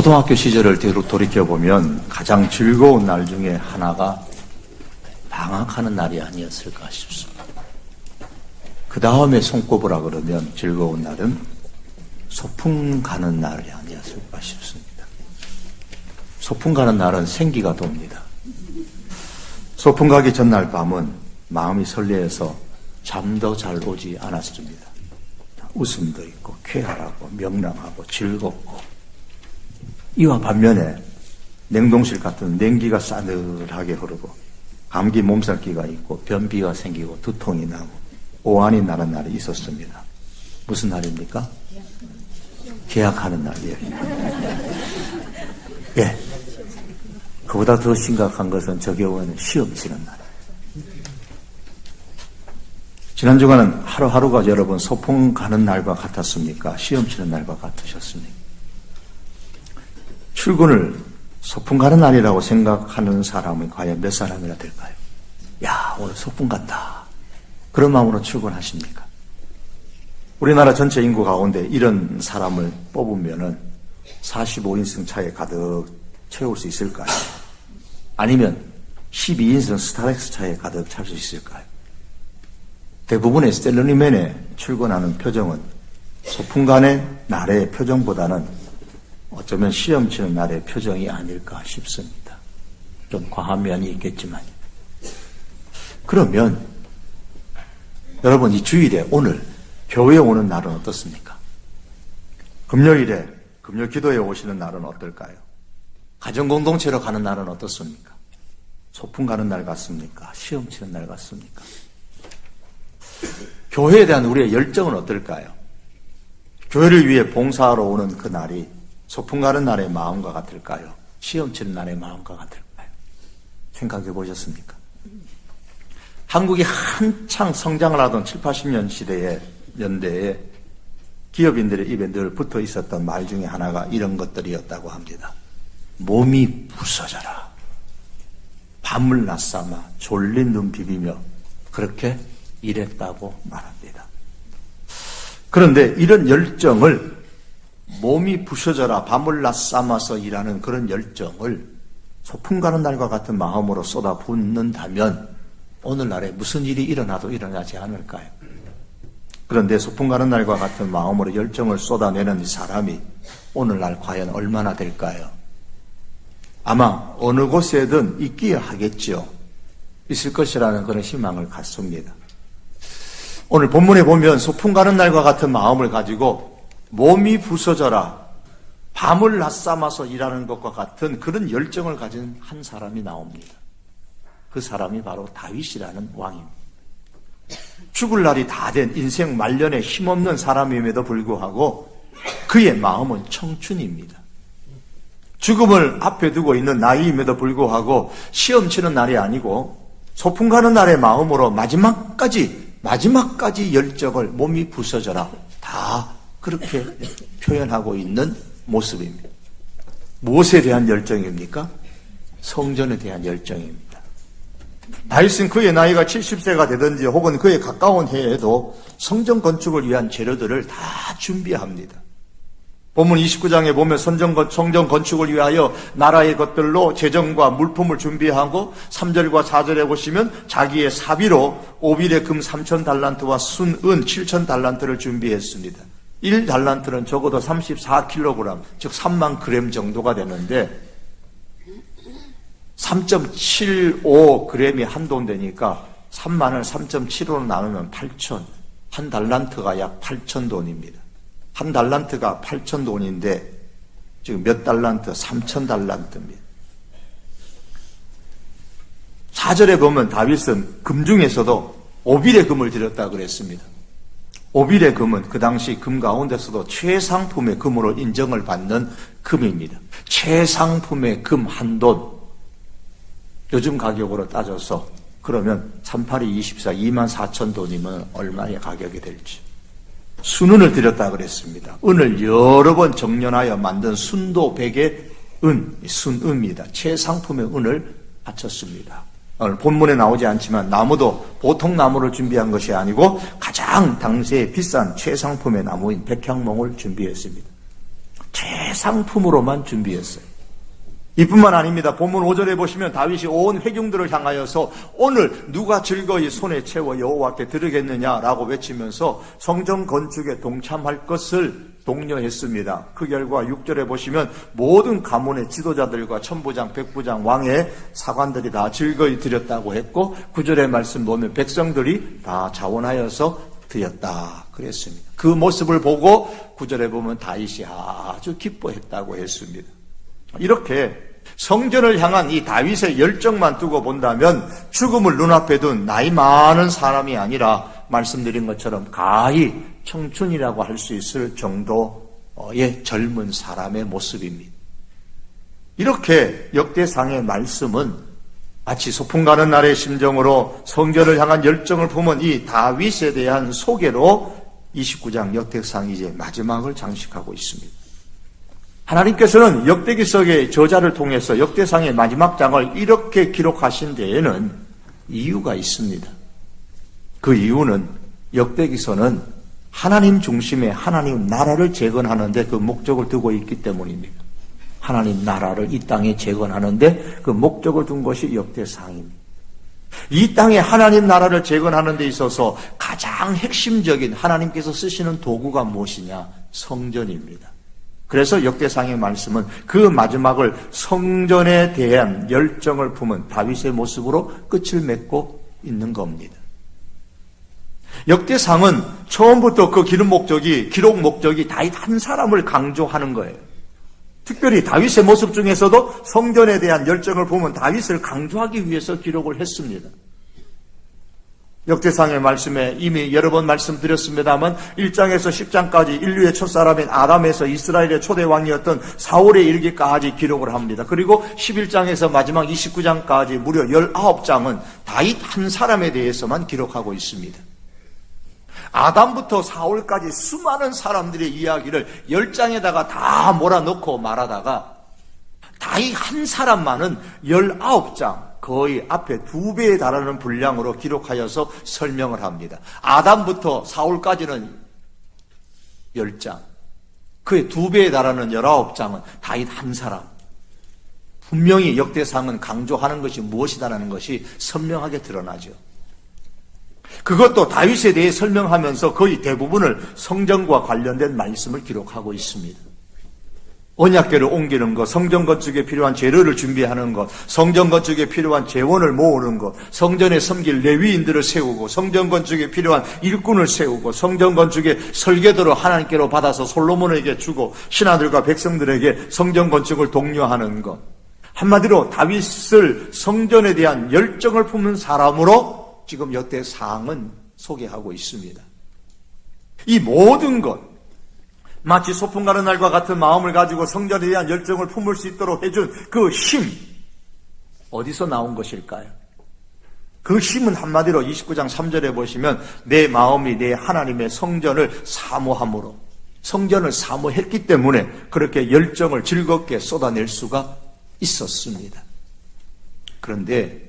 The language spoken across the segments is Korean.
초등학교 시절을 돌이켜보면 가장 즐거운 날 중에 하나가 방학하는 날이 아니었을까 싶습니다. 그 다음에 손꼽으라 그러면 즐거운 날은 소풍 가는 날이 아니었을까 싶습니다. 소풍 가는 날은 생기가 돕니다. 소풍 가기 전날 밤은 마음이 설레어서 잠도 잘 오지 않았습니다. 웃음도 있고 쾌활하고 명랑하고 즐겁고, 이와 반면에 냉동실 같은 냉기가 싸늘하게 흐르고 감기 몸살기가 있고 변비가 생기고 두통이 나고 오한이 나는 날이 있었습니다. 무슨 날입니까? 계약하는 날이에요. 예. 그보다 더 심각한 것은 저 경우에는 시험 치는 날. 지난 주간은 하루하루가 여러분 소풍 가는 날과 같았습니까? 시험 치는 날과 같으셨습니까? 출근을 소풍 가는 날이라고 생각하는 사람이 과연 몇 사람이나 될까요? 야, 오늘 소풍 간다. 그런 마음으로 출근하십니까? 우리나라 전체 인구 가운데 이런 사람을 뽑으면은 45인승 차에 가득 채울 수 있을까요? 아니면 12인승 스타렉스 차에 가득 찰 수 있을까요? 대부분의 셀러리맨의 출근하는 표정은 소풍 가는 날의 표정보다는 어쩌면 시험 치는 날의 표정이 아닐까 싶습니다. 좀 과한 면이 있겠지만. 그러면 여러분, 이 주일에 오늘 교회에 오는 날은 어떻습니까? 금요일에 금요 기도에 오시는 날은 어떨까요? 가정공동체로 가는 날은 어떻습니까? 소풍 가는 날 같습니까? 시험 치는 날 같습니까? 교회에 대한 우리의 열정은 어떨까요? 교회를 위해 봉사하러 오는 그 날이 소풍 가는 날의 마음과 같을까요? 시험 치는 날의 마음과 같을까요? 생각해 보셨습니까? 한국이 한창 성장을 하던 7, 80년 연대에 기업인들의 입에 늘 붙어 있었던 말 중에 하나가 이런 것들이었다고 합니다. 몸이 부서져라. 밤을 낮삼아 졸린 눈 비비며 그렇게 일했다고 말합니다. 그런데 이런 열정을, 몸이 부셔져라 밤을 낮삼아서 일하는 그런 열정을 소풍 가는 날과 같은 마음으로 쏟아붓는다면 오늘날에 무슨 일이 일어나도 일어나지 않을까요? 그런데 소풍 가는 날과 같은 마음으로 열정을 쏟아내는 이 사람이 오늘날 과연 얼마나 될까요? 아마 어느 곳에든 있기야 하겠죠. 있을 것이라는 그런 희망을 갖습니다. 오늘 본문에 보면 소풍 가는 날과 같은 마음을 가지고 몸이 부서져라 밤을 낮삼아서 일하는 것과 같은 그런 열정을 가진 한 사람이 나옵니다. 그 사람이 바로 다윗이라는 왕입니다. 죽을 날이 다 된 인생 말년에 힘없는 사람임에도 불구하고 그의 마음은 청춘입니다. 죽음을 앞에 두고 있는 나이임에도 불구하고 시험 치는 날이 아니고 소풍 가는 날의 마음으로 마지막까지 열정을, 몸이 부서져라 다 그렇게 표현하고 있는 모습입니다. 무엇에 대한 열정입니까? 성전에 대한 열정입니다. 다윗은 그의 나이가 70세가 되든지 혹은 그에 가까운 해에도 성전 건축을 위한 재료들을 다 준비합니다. 본문 29장에 보면 성전 건축을 위하여 나라의 것들로 재정과 물품을 준비하고 3절과 4절에 보시면 자기의 사비로 오빌의 금 3,000달란트와 순은 7,000달란트를 준비했습니다. 1달란트는 적어도 34kg, 즉 3만 그램 정도가 되는데 3.75g이 한 돈 되니까 3만을 3.75로 나누면 8천, 한 달란트가 약 8,000돈입니다. 한 달란트가 8,000돈인데 지금 몇 달란트? 3,000달란트입니다. 4절에 보면 다윗은 금 중에서도 오빌의 금을 드렸다고 그랬습니다. 오빌의 금은 그 당시 금 가운데서도 최상품의 금으로 인정을 받는 금입니다. 최상품의 금 한 돈, 요즘 가격으로 따져서 그러면 38이 24, 24,000돈이면 얼마의 가격이 될지. 순은을 드렸다 그랬습니다. 은을 여러 번 정련하여 만든 순도 100의 은, 순은입니다. 최상품의 은을 바쳤습니다. 오늘 본문에 나오지 않지만 나무도 보통 나무를 준비한 것이 아니고 가장 당시에 비싼 최상품의 나무인 백향목을 준비했습니다. 최상품으로만 준비했어요. 이뿐만 아닙니다. 본문 5절에 보시면 다윗이 온 회중들을 향하여서 오늘 누가 즐거이 손에 채워 여호와께 드리겠느냐라고 외치면서 성전 건축에 동참할 것을 독려했습니다. 그 결과 6절에 보시면 모든 가문의 지도자들과 천부장, 백부장, 왕의 사관들이 다 즐거이 드렸다고 했고 9절의 말씀 보면 백성들이 다 자원하여서 드렸다 그랬습니다. 그 모습을 보고 9절에 보면 다윗이 아주 기뻐했다고 했습니다. 이렇게 성전을 향한 이 다윗의 열정만 두고 본다면 죽음을 눈앞에 둔 나이 많은 사람이 아니라 말씀드린 것처럼 가히 청춘이라고 할 수 있을 정도의 젊은 사람의 모습입니다. 이렇게 역대상의 말씀은 마치 소풍 가는 날의 심정으로 성전을 향한 열정을 품은 이 다윗에 대한 소개로 29장 역대상이 이제 마지막을 장식하고 있습니다. 하나님께서는 역대기석의 저자를 통해서 역대상의 마지막 장을 이렇게 기록하신 데에는 이유가 있습니다. 그 이유는 역대기서는 하나님 중심의 하나님 나라를 재건하는데 그 목적을 두고 있기 때문입니다. 하나님 나라를 이 땅에 재건하는데 그 목적을 둔 것이 역대상입니다. 이 땅에 하나님 나라를 재건하는 데 있어서 가장 핵심적인 하나님께서 쓰시는 도구가 무엇이냐? 성전입니다. 그래서 역대상의 말씀은 그 마지막을 성전에 대한 열정을 품은 다윗의 모습으로 끝을 맺고 있는 겁니다. 역대상은 처음부터 그 기록 목적이 다윗 한 사람을 강조하는 거예요. 특별히 다윗의 모습 중에서도 성전에 대한 열정을 보면 다윗을 강조하기 위해서 기록을 했습니다. 역대상의 말씀에 이미 여러 번 말씀드렸습니다만 1장에서 10장까지 인류의 첫사람인 아담에서 이스라엘의 초대 왕이었던 사울에 이르기까지 기록을 합니다. 그리고 11장에서 마지막 29장까지 무려 19장은 다윗 한 사람에 대해서만 기록하고 있습니다. 아담부터 사울까지 수많은 사람들의 이야기를 10장에다가 다 몰아넣고 말하다가 다윗 한 사람만은 19장, 거의 앞에 2배에 달하는 분량으로 기록하여서 설명을 합니다. 아담부터 사울까지는 10장, 그의 2배에 달하는 19장은 다윗 한 사람. 분명히 역대상은 강조하는 것이 무엇이다라는 것이 선명하게 드러나죠. 그것도 다윗에 대해 설명하면서 거의 대부분을 성전과 관련된 말씀을 기록하고 있습니다. 언약궤를 옮기는 것, 성전 건축에 필요한 재료를 준비하는 것, 성전 건축에 필요한 재원을 모으는 것, 성전에 섬길 레위인들을 세우고, 성전 건축에 필요한 일꾼을 세우고, 성전 건축의 설계도를 하나님께로 받아서 솔로몬에게 주고 신하들과 백성들에게 성전 건축을 독려하는 것. 한마디로 다윗을 성전에 대한 열정을 품는 사람으로 지금 역대상은 소개하고 있습니다. 이 모든 것, 마치 소풍 가는 날과 같은 마음을 가지고 성전에 대한 열정을 품을 수 있도록 해준 그 힘, 어디서 나온 것일까요? 그 힘은 한마디로 29장 3절에 보시면 내 마음이 내 하나님의 성전을 사모함으로, 성전을 사모했기 때문에 그렇게 열정을 즐겁게 쏟아낼 수가 있었습니다. 그런데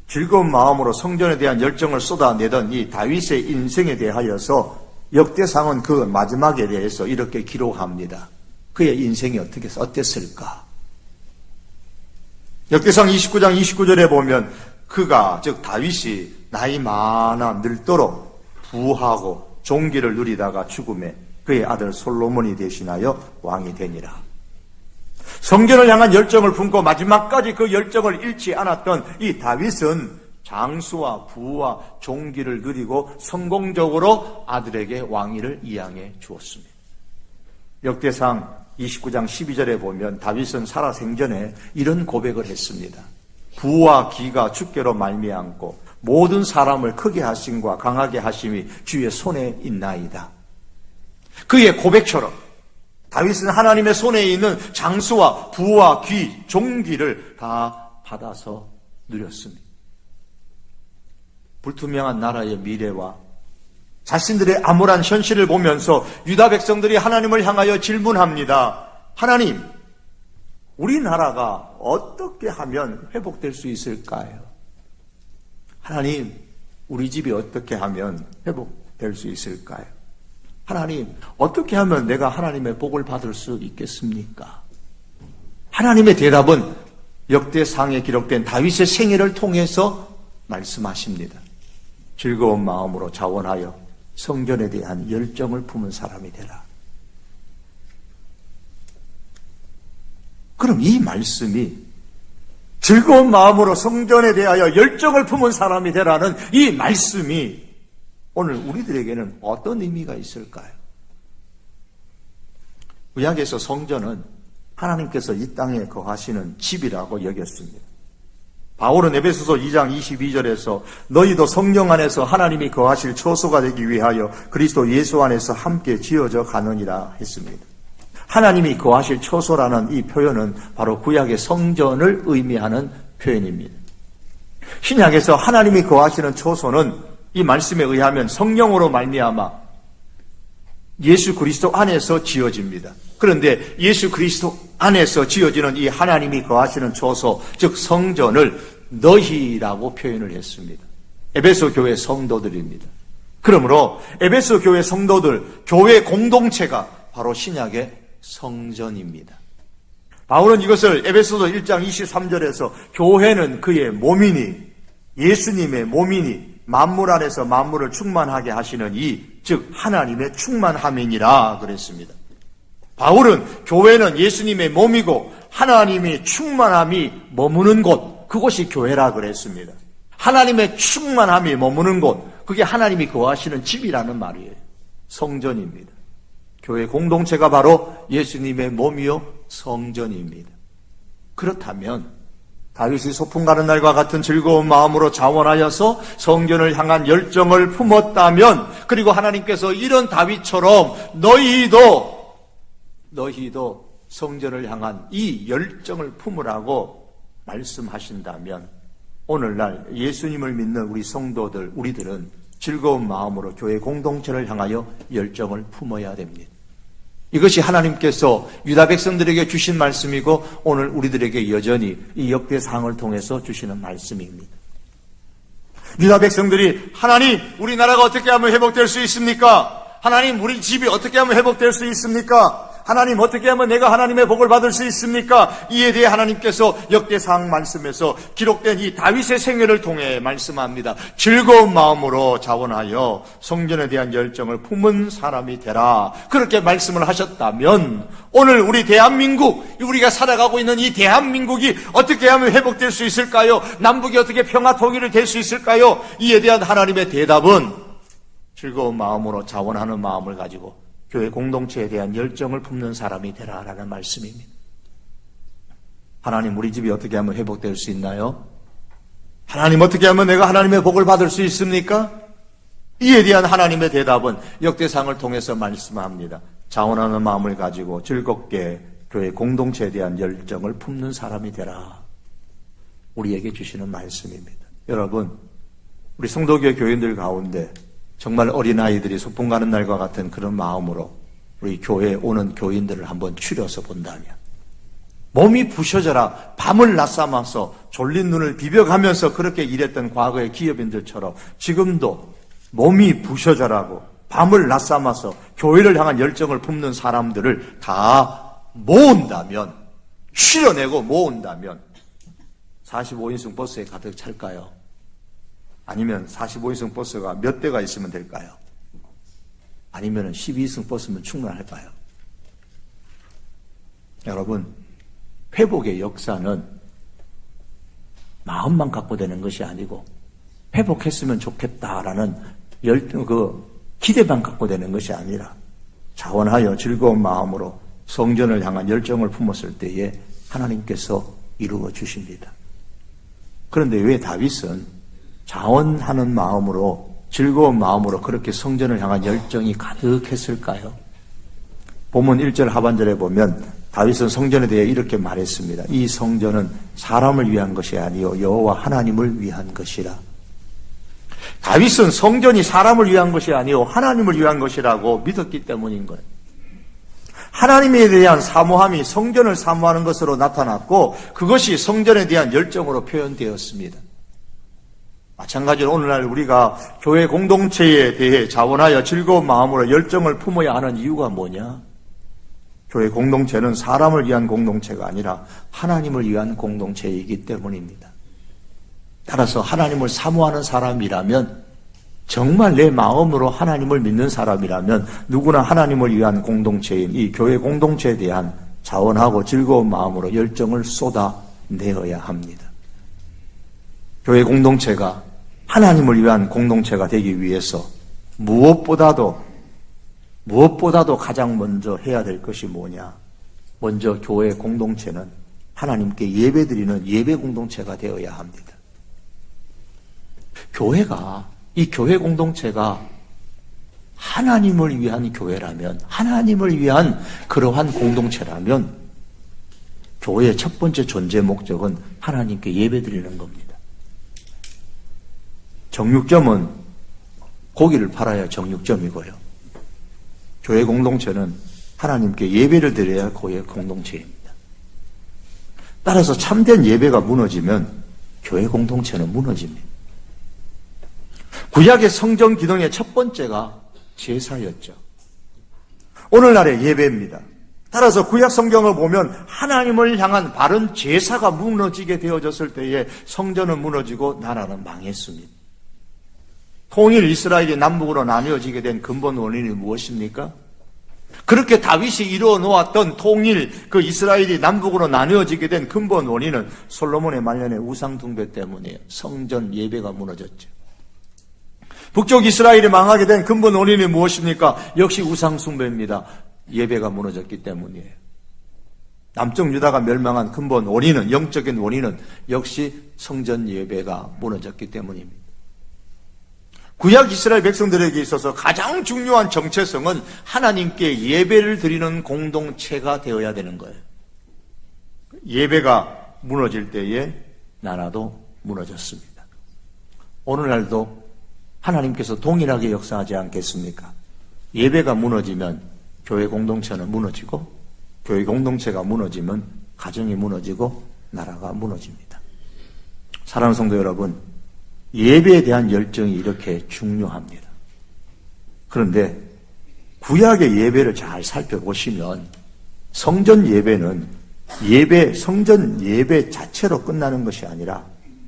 즐거운 마음으로 성전에 대한 열정을 쏟아내던 이 다윗의 인생에 대하여서 역대상은 그 마지막에 대해서 이렇게 기록합니다. 그의 인생이 어땠을까? 역대상 29장 29절에 보면 그가, 즉 다윗이 나이 많아 늙도록 부하고 종기를 누리다가 죽음에 그의 아들 솔로몬이 대신하여 왕이 되니라. 성전을 향한 열정을 품고 마지막까지 그 열정을 잃지 않았던 이 다윗은 장수와 부와 종기를 누리고 성공적으로 아들에게 왕위를 이양해 주었습니다. 역대상 29장 12절에 보면 다윗은 살아생전에 이런 고백을 했습니다. 부와 기가 주께로 말미암고 모든 사람을 크게 하심과 강하게 하심이 주의 손에 있나이다. 그의 고백처럼 다윗은 하나님의 손에 있는 장수와 부와 귀, 종기를 다 받아서 누렸습니다. 불투명한 나라의 미래와 자신들의 암울한 현실을 보면서 유다 백성들이 하나님을 향하여 질문합니다. 하나님, 우리나라가 어떻게 하면 회복될 수 있을까요? 하나님, 우리 집이 어떻게 하면 회복될 수 있을까요? 하나님, 어떻게 하면 내가 하나님의 복을 받을 수 있겠습니까? 하나님의 대답은 역대상에 기록된 다윗의 생애를 통해서 말씀하십니다. 즐거운 마음으로 자원하여 성전에 대한 열정을 품은 사람이 되라. 그럼 이 말씀이 즐거운 마음으로 성전에 대하여 열정을 품은 사람이 되라는 이 말씀이 오늘 우리들에게는 어떤 의미가 있을까요? 구약에서 성전은 하나님께서 이 땅에 거하시는 집이라고 여겼습니다. 바울은 에베소서 2장 22절에서 너희도 성령 안에서 하나님이 거하실 처소가 되기 위하여 그리스도 예수 안에서 함께 지어져 가느니라 했습니다. 하나님이 거하실 처소라는 이 표현은 바로 구약의 성전을 의미하는 표현입니다. 신약에서 하나님이 거하시는 처소는 이 말씀에 의하면 성령으로 말미암아 예수 그리스도 안에서 지어집니다. 그런데 예수 그리스도 안에서 지어지는 이 하나님이 거하시는 처소, 즉 성전을 너희라고 표현을 했습니다. 에베소 교회 성도들입니다. 그러므로 에베소 교회 성도들, 교회 공동체가 바로 신약의 성전입니다. 바울은 이것을 에베소서 1장 23절에서 교회는 그의 몸이니 예수님의 몸이니 만물 안에서 만물을 충만하게 하시는 즉 하나님의 충만함이니라 그랬습니다. 바울은 교회는 예수님의 몸이고 하나님이 충만함이 머무는 곳, 그곳이 교회라 그랬습니다. 하나님의 충만함이 머무는 곳, 그게 하나님이 거하시는 집이라는 말이에요. 성전입니다. 교회 공동체가 바로 예수님의 몸이요 성전입니다. 그렇다면 다윗이 소풍 가는 날과 같은 즐거운 마음으로 자원하여서 성전을 향한 열정을 품었다면, 그리고 하나님께서 이런 다윗처럼 너희도 성전을 향한 이 열정을 품으라고 말씀하신다면, 오늘날 예수님을 믿는 우리 성도들, 우리들은 즐거운 마음으로 교회 공동체를 향하여 열정을 품어야 됩니다. 이것이 하나님께서 유다 백성들에게 주신 말씀이고 오늘 우리들에게 여전히 이 역대상을 통해서 주시는 말씀입니다. 유다 백성들이 하나님, 우리나라가 어떻게 하면 회복될 수 있습니까? 하나님, 우리 집이 어떻게 하면 회복될 수 있습니까? 하나님, 어떻게 하면 내가 하나님의 복을 받을 수 있습니까? 이에 대해 하나님께서 역대상 말씀에서 기록된 이 다윗의 생애를 통해 말씀합니다. 즐거운 마음으로 자원하여 성전에 대한 열정을 품은 사람이 되라. 그렇게 말씀을 하셨다면 오늘 우리 대한민국, 우리가 살아가고 있는 이 대한민국이 어떻게 하면 회복될 수 있을까요? 남북이 어떻게 평화 통일이 될 수 있을까요? 이에 대한 하나님의 대답은 즐거운 마음으로 자원하는 마음을 가지고 교회 공동체에 대한 열정을 품는 사람이 되라라는 말씀입니다. 하나님, 우리 집이 어떻게 하면 회복될 수 있나요? 하나님, 어떻게 하면 내가 하나님의 복을 받을 수 있습니까? 이에 대한 하나님의 대답은 역대상을 통해서 말씀합니다. 자원하는 마음을 가지고 즐겁게 교회 공동체에 대한 열정을 품는 사람이 되라. 우리에게 주시는 말씀입니다. 여러분, 우리 성도교회 교인들 가운데 정말 어린아이들이 소풍 가는 날과 같은 그런 마음으로 우리 교회에 오는 교인들을 한번 추려서 본다면, 몸이 부셔져라 밤을 낮삼아서 졸린 눈을 비벼가면서 그렇게 일했던 과거의 기업인들처럼 지금도 몸이 부셔져라고 밤을 낮삼아서 교회를 향한 열정을 품는 사람들을 다 모은다면, 추려내고 모은다면 45인승 버스에 가득 찰까요? 아니면 45인승 버스가 몇 대가 있으면 될까요? 아니면 12인승 버스면 충분할까요? 여러분, 회복의 역사는 마음만 갖고 되는 것이 아니고 회복했으면 좋겠다라는 기대만 갖고 되는 것이 아니라 자원하여 즐거운 마음으로 성전을 향한 열정을 품었을 때에 하나님께서 이루어 주십니다. 그런데 왜 다윗은 자원하는 마음으로, 즐거운 마음으로 그렇게 성전을 향한 열정이 가득했을까요? 본문 1절 하반절에 보면 다윗은 성전에 대해 이렇게 말했습니다. 이 성전은 사람을 위한 것이 아니요 여호와 하나님을 위한 것이라. 다윗은 성전이 사람을 위한 것이 아니요 하나님을 위한 것이라고 믿었기 때문인 거예요. 하나님에 대한 사모함이 성전을 사모하는 것으로 나타났고 그것이 성전에 대한 열정으로 표현되었습니다. 마찬가지로 오늘날 우리가 교회 공동체에 대해 자원하여 즐거운 마음으로 열정을 품어야 하는 이유가 뭐냐? 교회 공동체는 사람을 위한 공동체가 아니라 하나님을 위한 공동체이기 때문입니다. 따라서 하나님을 사모하는 사람이라면, 정말 내 마음으로 하나님을 믿는 사람이라면 누구나 하나님을 위한 공동체인 이 교회 공동체에 대한 자원하고 즐거운 마음으로 열정을 쏟아내어야 합니다. 교회 공동체가 하나님을 위한 공동체가 되기 위해서 무엇보다도 가장 먼저 해야 될 것이 뭐냐? 먼저 교회 공동체는 하나님께 예배드리는 예배 공동체가 되어야 합니다. 이 교회 공동체가 하나님을 위한 교회라면, 하나님을 위한 그러한 공동체라면 교회의 첫 번째 존재 목적은 하나님께 예배드리는 겁니다. 정육점은 고기를 팔아야 정육점이고요. 교회 공동체는 하나님께 예배를 드려야 교회 공동체입니다. 따라서 참된 예배가 무너지면 교회 공동체는 무너집니다. 구약의 성전 기능의 첫 번째가 제사였죠. 오늘날의 예배입니다. 따라서 구약 성경을 보면 하나님을 향한 바른 제사가 무너지게 되어졌을 때에 성전은 무너지고 나라는 망했습니다. 통일 이스라엘이 남북으로 나뉘어지게 된 근본 원인이 무엇입니까? 그렇게 다윗이 이루어 놓았던 통일, 그 이스라엘이 남북으로 나뉘어지게 된 근본 원인은 솔로몬의 말년의 우상 숭배 때문이에요. 성전 예배가 무너졌죠. 북쪽 이스라엘이 망하게 된 근본 원인이 무엇입니까? 역시 우상 숭배입니다. 예배가 무너졌기 때문이에요. 남쪽 유다가 멸망한 근본 원인은, 영적인 원인은 역시 성전 예배가 무너졌기 때문입니다. 구약 이스라엘 백성들에게 있어서 가장 중요한 정체성은 하나님께 예배를 드리는 공동체가 되어야 되는 거예요. 예배가 무너질 때에 나라도 무너졌습니다. 오늘날도 하나님께서 동일하게 역사하지 않겠습니까? 예배가 무너지면 교회 공동체는 무너지고, 교회 공동체가 무너지면 가정이 무너지고 나라가 무너집니다. 사랑하는 성도 여러분, 예배에 대한 열정이 이렇게 중요합니다. 그런데 구약의 예배를 잘 살펴보시면 성전 예배는 성전 예배 자체로 끝나는 것이 아니라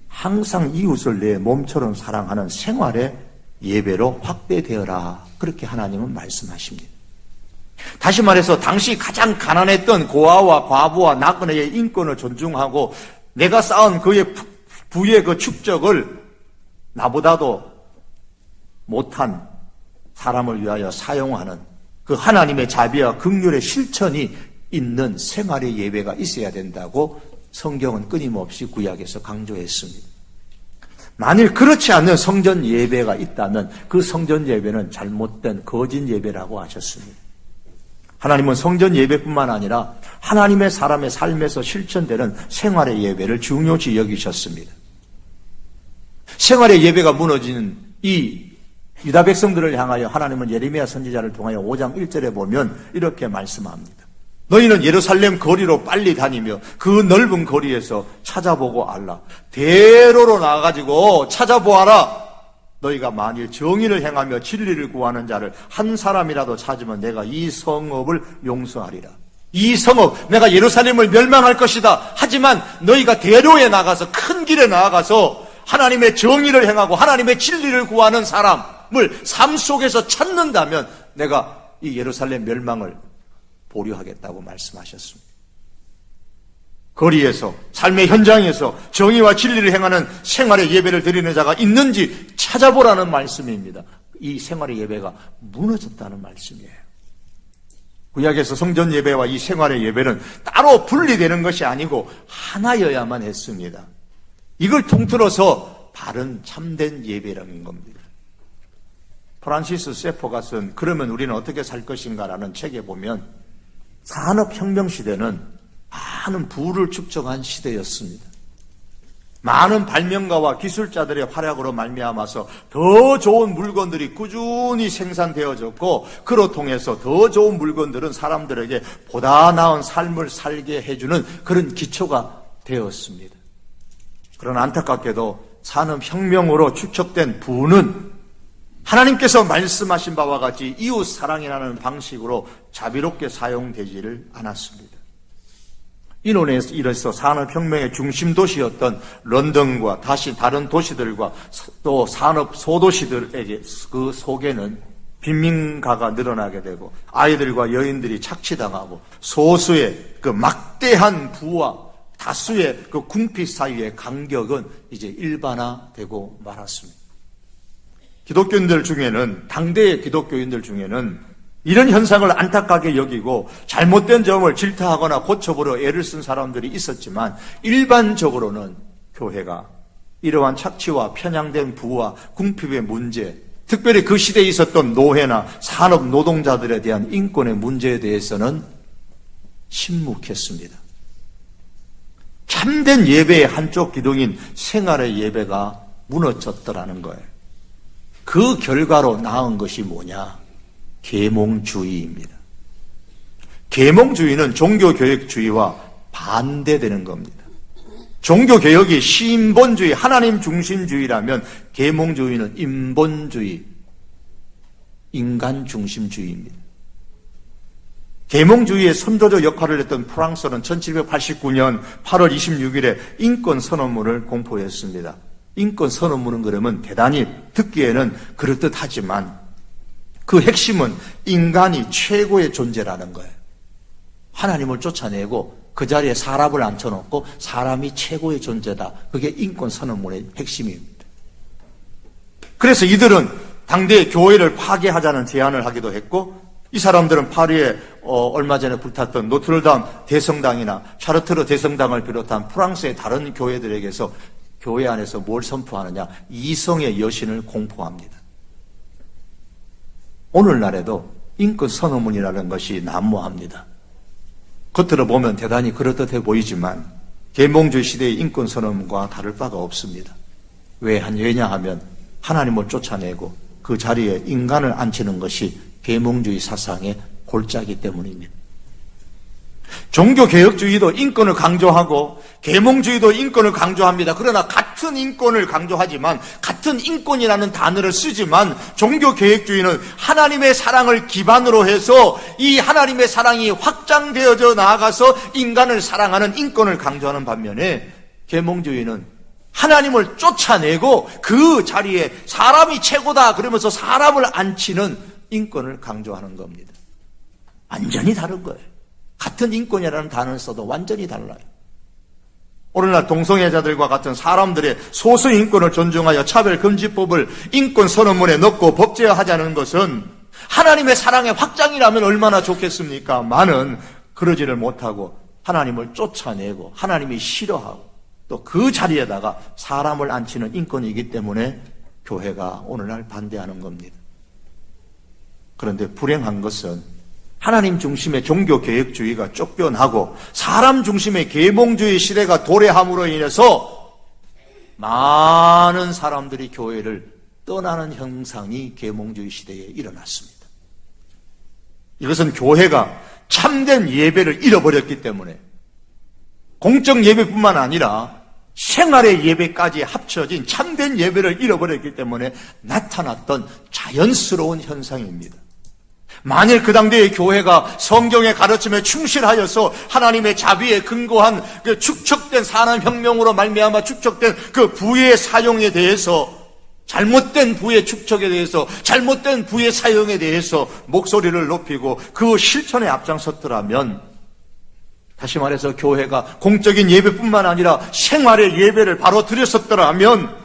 항상 이웃을 내 몸처럼 사랑하는 생활의 예배로 확대되어라, 그렇게 하나님은 말씀하십니다. 다시 말해서 당시 가장 가난했던 고아와 과부와 나그네의 인권을 존중하고 내가 쌓은 그의 부의 그 축적을 나보다도 못한 사람을 위하여 사용하는 그 하나님의 자비와 긍휼의 실천이 있는 생활의 예배가 있어야 된다고 성경은 끊임없이 구약에서 강조했습니다. 만일 그렇지 않는 성전 예배가 있다면 그 성전 예배는 잘못된 거짓 예배라고 하셨습니다. 하나님은 성전 예배뿐만 아니라 하나님의 사람의 삶에서 실천되는 생활의 예배를 중요시 여기셨습니다. 생활의 예배가 무너지는 이 유다 백성들을 향하여 하나님은 예레미야 선지자를 통하여 5장 1절에 보면 이렇게 말씀합니다. 너희는 예루살렘 거리로 빨리 다니며 그 넓은 거리에서 찾아보고 알라. 대로로 나가가지고 찾아보아라. 너희가 만일 정의를 행하며 진리를 구하는 자를 한 사람이라도 찾으면 내가 이 성읍을 용서하리라. 이 성읍, 내가 예루살렘을 멸망할 것이다. 하지만 너희가 대로에 나가서, 큰 길에 나아가서 하나님의 정의를 행하고 하나님의 진리를 구하는 사람을 삶 속에서 찾는다면 내가 이 예루살렘 멸망을 보류하겠다고 말씀하셨습니다. 거리에서, 삶의 현장에서 정의와 진리를 행하는 생활의 예배를 드리는 자가 있는지 찾아보라는 말씀입니다. 이 생활의 예배가 무너졌다는 말씀이에요. 구약에서 성전 예배와 이 생활의 예배는 따로 분리되는 것이 아니고 하나여야만 했습니다. 이걸 통틀어서 바른 참된 예배라는 겁니다. 프란시스 세포가 쓴 그러면 우리는 어떻게 살 것인가라는 책에 보면 산업혁명 시대는 많은 부를 축적한 시대였습니다. 많은 발명가와 기술자들의 활약으로 말미암아서 더 좋은 물건들이 꾸준히 생산되어졌고, 그로 통해서 더 좋은 물건들은 사람들에게 보다 나은 삶을 살게 해주는 그런 기초가 되었습니다. 그러나 안타깝게도 산업혁명으로 축적된 부는 하나님께서 말씀하신 바와 같이 이웃 사랑이라는 방식으로 자비롭게 사용되지를 않았습니다. 인원에서 이래서 산업혁명의 중심 도시였던 런던과 다시 다른 도시들과 또 산업 소도시들에게 그 속에는 빈민가가 늘어나게 되고 아이들과 여인들이 착취당하고 소수의 그 막대한 부와 다수의 그 궁핍 사이의 간격은 이제 일반화되고 말았습니다. 기독교인들 중에는, 당대의 기독교인들 중에는 이런 현상을 안타깝게 여기고 잘못된 점을 질타하거나 고쳐보려 애를 쓴 사람들이 있었지만 일반적으로는 교회가 이러한 착취와 편향된 부와 궁핍의 문제, 특별히 그 시대에 있었던 노회나 산업 노동자들에 대한 인권의 문제에 대해서는 침묵했습니다. 참된 예배의 한쪽 기둥인 생활의 예배가 무너졌더라는 거예요. 그 결과로 나온 것이 뭐냐? 계몽주의입니다. 계몽주의는 종교개혁주의와 반대되는 겁니다. 종교개혁이 신본주의, 하나님 중심주의라면 계몽주의는 인본주의, 인간 중심주의입니다. 계몽주의의 선도적 역할을 했던 프랑스는 1789년 8월 26일에 인권선언문을 공포했습니다. 인권선언문은 그러면 대단히 듣기에는 그럴듯하지만 그 핵심은 인간이 최고의 존재라는 거예요. 하나님을 쫓아내고 그 자리에 사람을 앉혀놓고 사람이 최고의 존재다. 그게 인권선언문의 핵심입니다. 그래서 이들은 당대의 교회를 파괴하자는 제안을 하기도 했고, 이 사람들은 파리에 얼마 전에 불탔던 노트르담 대성당이나 샤르트르 대성당을 비롯한 프랑스의 다른 교회들에게서 교회 안에서 뭘 선포하느냐? 이성의 여신을 공포합니다. 오늘날에도 인권선언문이라는 것이 난무합니다. 겉으로 보면 대단히 그럴듯해 보이지만 계몽주의 시대의 인권선언문과 다를 바가 없습니다. 왜냐하면 하나님을 쫓아내고 그 자리에 인간을 앉히는 것이 계몽주의 사상의 골자이기 때문입니다. 종교개혁주의도 인권을 강조하고 계몽주의도 인권을 강조합니다. 그러나 같은 인권을 강조하지만, 같은 인권이라는 단어를 쓰지만 종교개혁주의는 하나님의 사랑을 기반으로 해서 이 하나님의 사랑이 확장되어져 나아가서 인간을 사랑하는 인권을 강조하는 반면에 계몽주의는 하나님을 쫓아내고 그 자리에 사람이 최고다 그러면서 사람을 앉히는 인권을 강조하는 겁니다. 완전히 다른 거예요. 같은 인권이라는 단어를 써도 완전히 달라요. 오늘날 동성애자들과 같은 사람들의 소수 인권을 존중하여 차별금지법을 인권선언문에 넣고 법제화하자는 것은 하나님의 사랑의 확장이라면 얼마나 좋겠습니까? 많은 그러지를 못하고 하나님을 쫓아내고 하나님이 싫어하고 또 그 자리에다가 사람을 앉히는 인권이기 때문에 교회가 오늘날 반대하는 겁니다. 그런데 불행한 것은 하나님 중심의 종교개혁주의가 쫓겨나고 사람 중심의 계몽주의 시대가 도래함으로 인해서 많은 사람들이 교회를 떠나는 현상이 계몽주의 시대에 일어났습니다. 이것은 교회가 참된 예배를 잃어버렸기 때문에 공적 예배뿐만 아니라 생활의 예배까지 합쳐진 참된 예배를 잃어버렸기 때문에 나타났던 자연스러운 현상입니다. 만일 그 당대의 교회가 성경의 가르침에 충실하여서 하나님의 자비에 근거한 그 축적된 산업혁명으로 말미암아 축적된 그 부의 사용에 대해서, 잘못된 부의 축적에 대해서, 잘못된 부의 사용에 대해서 목소리를 높이고 그 실천에 앞장섰더라면, 다시 말해서 교회가 공적인 예배뿐만 아니라 생활의 예배를 바로 드렸었더라면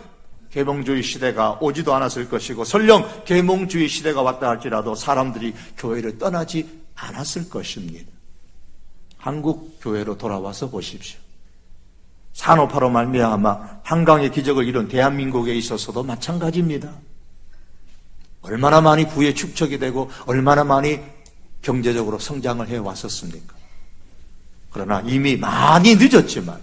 계몽주의 시대가 오지도 않았을 것이고, 설령 계몽주의 시대가 왔다 할지라도 사람들이 교회를 떠나지 않았을 것입니다. 한국 교회로 돌아와서 보십시오. 산업화로 말미암아 한강의 기적을 이룬 대한민국에 있어서도 마찬가지입니다. 얼마나 많이 부의 축적이 되고 얼마나 많이 경제적으로 성장을 해왔었습니까? 그러나 이미 많이 늦었지만,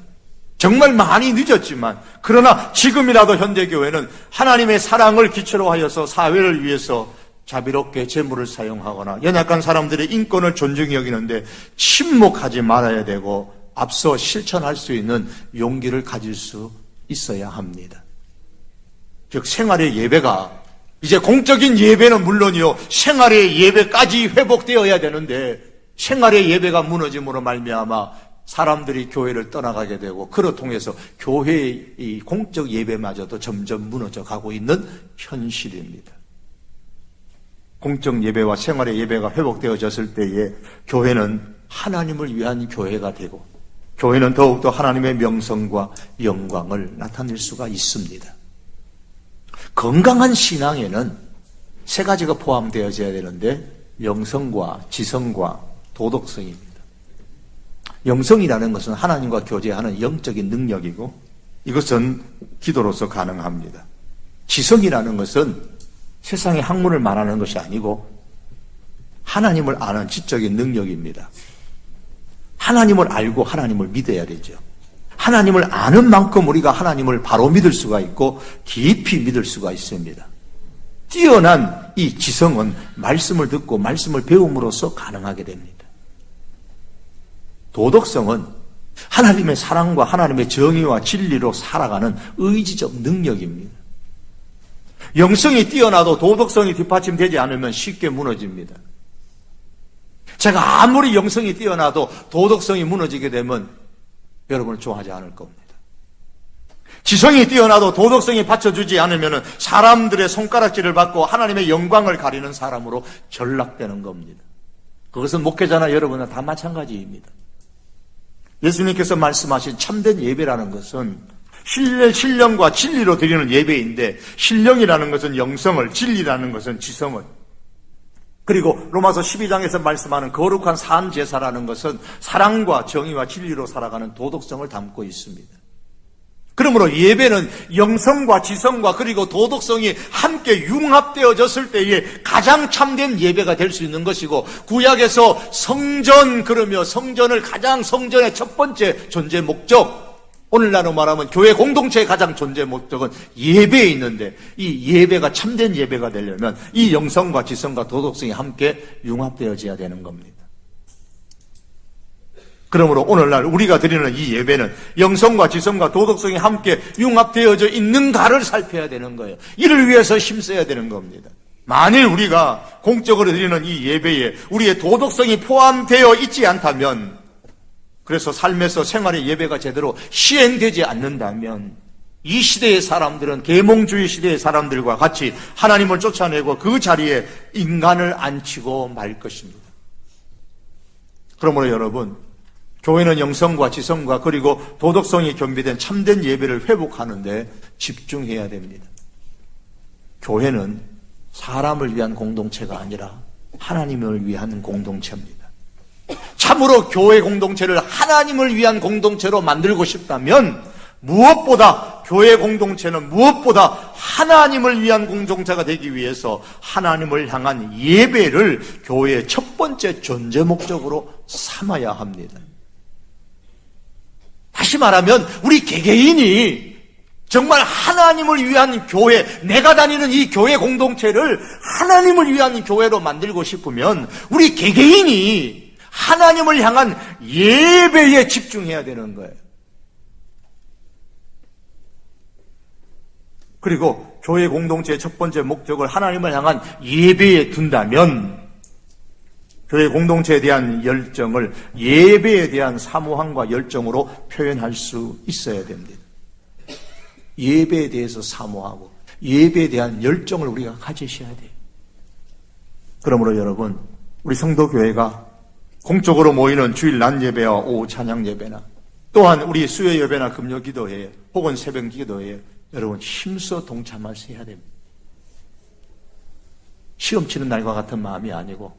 정말 많이 늦었지만, 그러나 지금이라도 현대교회는 하나님의 사랑을 기초로 하여서 사회를 위해서 자비롭게 재물을 사용하거나 연약한 사람들의 인권을 존중히 여기는데 침묵하지 말아야 되고 앞서 실천할 수 있는 용기를 가질 수 있어야 합니다. 즉 생활의 예배가 이제 공적인 예배는 물론이요, 생활의 예배까지 회복되어야 되는데 생활의 예배가 무너짐으로 말미암아 사람들이 교회를 떠나가게 되고 그로 통해서 교회의 이 공적 예배마저도 점점 무너져 가고 있는 현실입니다. 공적 예배와 생활의 예배가 회복되어졌을 때에 교회는 하나님을 위한 교회가 되고 교회는 더욱더 하나님의 명성과 영광을 나타낼 수가 있습니다. 건강한 신앙에는 세 가지가 포함되어져야 되는데 영성과 지성과 도덕성입니다. 영성이라는 것은 하나님과 교제하는 영적인 능력이고 이것은 기도로서 가능합니다. 지성이라는 것은 세상의 학문을 말하는 것이 아니고 하나님을 아는 지적인 능력입니다. 하나님을 알고 하나님을 믿어야 되죠. 하나님을 아는 만큼 우리가 하나님을 바로 믿을 수가 있고 깊이 믿을 수가 있습니다. 뛰어난 이 지성은 말씀을 듣고 말씀을 배움으로써 가능하게 됩니다. 도덕성은 하나님의 사랑과 하나님의 정의와 진리로 살아가는 의지적 능력입니다. 영성이 뛰어나도 도덕성이 뒷받침되지 않으면 쉽게 무너집니다. 제가 아무리 영성이 뛰어나도 도덕성이 무너지게 되면 여러분을 좋아하지 않을 겁니다. 지성이 뛰어나도 도덕성이 받쳐주지 않으면 사람들의 손가락질을 받고 하나님의 영광을 가리는 사람으로 전락되는 겁니다. 그것은 목회자나 여러분은 다 마찬가지입니다. 예수님께서 말씀하신 참된 예배라는 것은 신령과 진리로 드리는 예배인데 신령이라는 것은 영성을, 진리라는 것은 지성을, 그리고 로마서 12장에서 말씀하는 거룩한 산 제사라는 것은 사랑과 정의와 진리로 살아가는 도덕성을 담고 있습니다. 그러므로 예배는 영성과 지성과 그리고 도덕성이 함께 융합되어졌을 때에 가장 참된 예배가 될 수 있는 것이고, 구약에서 성전 그러며 성전을 가장 성전의 첫 번째 존재 목적, 오늘날로 말하면 교회 공동체의 가장 존재 목적은 예배에 있는데 이 예배가 참된 예배가 되려면 이 영성과 지성과 도덕성이 함께 융합되어져야 되는 겁니다. 그러므로 오늘날 우리가 드리는 이 예배는 영성과 지성과 도덕성이 함께 융합되어져 있는가를 살펴야 되는 거예요. 이를 위해서 힘써야 되는 겁니다. 만일 우리가 공적으로 드리는 이 예배에 우리의 도덕성이 포함되어 있지 않다면, 그래서 삶에서 생활의 예배가 제대로 시행되지 않는다면 이 시대의 사람들은 계몽주의 시대의 사람들과 같이 하나님을 쫓아내고 그 자리에 인간을 앉히고 말 것입니다. 그러므로 여러분, 교회는 영성과 지성과 그리고 도덕성이 겸비된 참된 예배를 회복하는데 집중해야 됩니다. 교회는 사람을 위한 공동체가 아니라 하나님을 위한 공동체입니다. 참으로 교회 공동체를 하나님을 위한 공동체로 만들고 싶다면 무엇보다 교회 공동체는 무엇보다 하나님을 위한 공동체가 되기 위해서 하나님을 향한 예배를 교회의 첫 번째 존재 목적으로 삼아야 합니다. 다시 말하면 우리 개개인이 정말 하나님을 위한 교회, 내가 다니는 이 교회 공동체를 하나님을 위한 교회로 만들고 싶으면 우리 개개인이 하나님을 향한 예배에 집중해야 되는 거예요. 그리고 교회 공동체의 첫 번째 목적을 하나님을 향한 예배에 둔다면 교회 공동체에 대한 열정을 예배에 대한 사모함과 열정으로 표현할 수 있어야 됩니다. 예배에 대해서 사모하고 예배에 대한 열정을 우리가 가지셔야 돼요. 그러므로 여러분, 우리 성도교회가 공적으로 모이는 주일 낮 예배와 오후 찬양 예배나 또한 우리 수요 예배나 금요 기도회에 혹은 새벽 기도회에 여러분 힘써 동참하셔야 됩니다. 시험 치는 날과 같은 마음이 아니고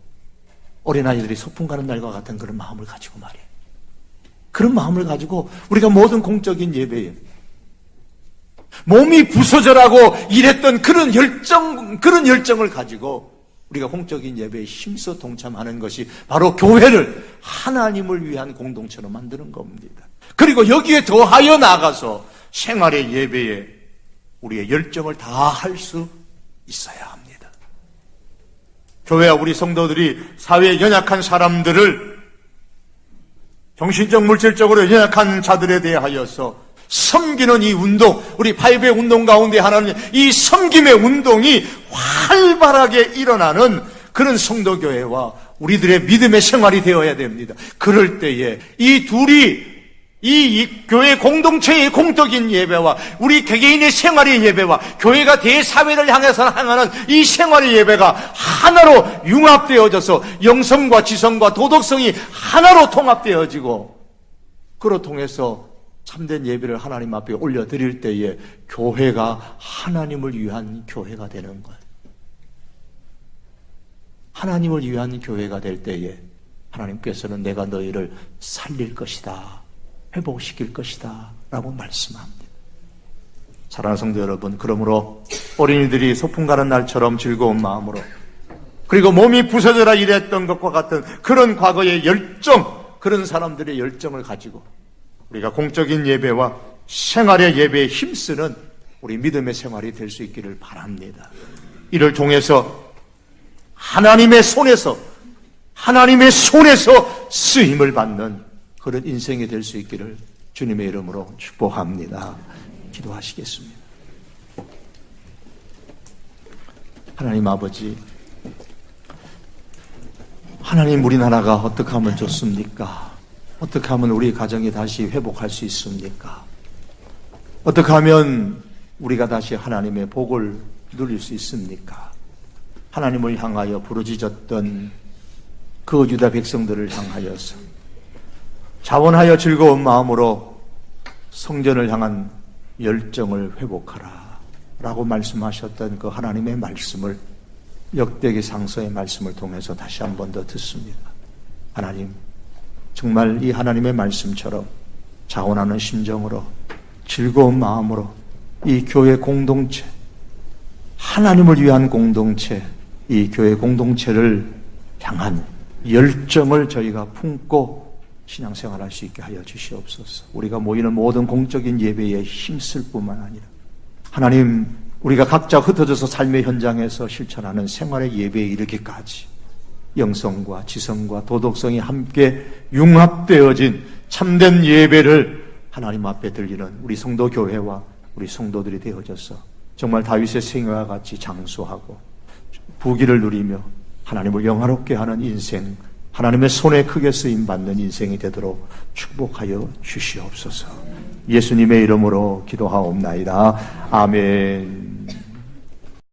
어린아이들이 소풍 가는 날과 같은 그런 마음을 가지고 말이에요. 그런 마음을 가지고 우리가 모든 공적인 예배에 몸이 부서져라고 일했던 그런 열정을 가지고 우리가 공적인 예배에 힘써 동참하는 것이 바로 교회를 하나님을 위한 공동체로 만드는 겁니다. 그리고 여기에 더하여 나아가서 생활의 예배에 우리의 열정을 다할 수 있어야 합니다. 교회와 우리 성도들이 사회에 연약한 사람들을, 정신적 물질적으로 연약한 자들에 대하여서 섬기는 이 운동, 우리 8배 운동 가운데 하나는 이 섬김의 운동이 활발하게 일어나는 그런 성도교회와 우리들의 믿음의 생활이 되어야 됩니다. 그럴 때에 이 둘이 이 교회 공동체의 공적인 예배와 우리 개개인의 생활의 예배와 교회가 대사회를 향해서 행하는 이 생활의 예배가 하나로 융합되어져서 영성과 지성과 도덕성이 하나로 통합되어지고 그로 통해서 참된 예배를 하나님 앞에 올려드릴 때에 교회가 하나님을 위한 교회가 되는 거예요. 하나님을 위한 교회가 될 때에 하나님께서는 내가 너희를 살릴 것이다, 회복시킬 것이다 라고 말씀합니다. 사랑하는 성도 여러분, 그러므로 어린이들이 소풍 가는 날처럼 즐거운 마음으로 그리고 몸이 부서져라 이랬던 것과 같은 그런 과거의 열정, 그런 사람들의 열정을 가지고 우리가 공적인 예배와 생활의 예배에 힘쓰는 우리 믿음의 생활이 될 수 있기를 바랍니다. 이를 통해서 하나님의 손에서 쓰임을 받는 그런 인생이 될 수 있기를 주님의 이름으로 축복합니다. 기도하시겠습니다. 하나님 아버지, 하나님 우리나라가 어떻게 하면 좋습니까? 어떻게 하면 우리 가정이 다시 회복할 수 있습니까? 어떻게 하면 우리가 다시 하나님의 복을 누릴 수 있습니까? 하나님을 향하여 부르짖었던 그 유다 백성들을 향하여서 자원하여 즐거운 마음으로 성전을 향한 열정을 회복하라 라고 말씀하셨던 그 하나님의 말씀을 역대기 상서의 말씀을 통해서 다시 한 번 더 듣습니다. 하나님, 정말 이 하나님의 말씀처럼 자원하는 심정으로 즐거운 마음으로 이 교회 공동체, 하나님을 위한 공동체, 이 교회 공동체를 향한 열정을 저희가 품고 신앙생활할 수 있게 하여 주시옵소서. 우리가 모이는 모든 공적인 예배에 힘쓸 뿐만 아니라 하나님, 우리가 각자 흩어져서 삶의 현장에서 실천하는 생활의 예배에 이르기까지 영성과 지성과 도덕성이 함께 융합되어진 참된 예배를 하나님 앞에 드리는 우리 성도교회와 우리 성도들이 되어져서 정말 다윗의 생애와 같이 장수하고 부귀를 누리며 하나님을 영화롭게 하는 인생, 하나님의 손에 크게 쓰임받는 인생이 되도록 축복하여 주시옵소서. 예수님의 이름으로 기도하옵나이다. 아멘.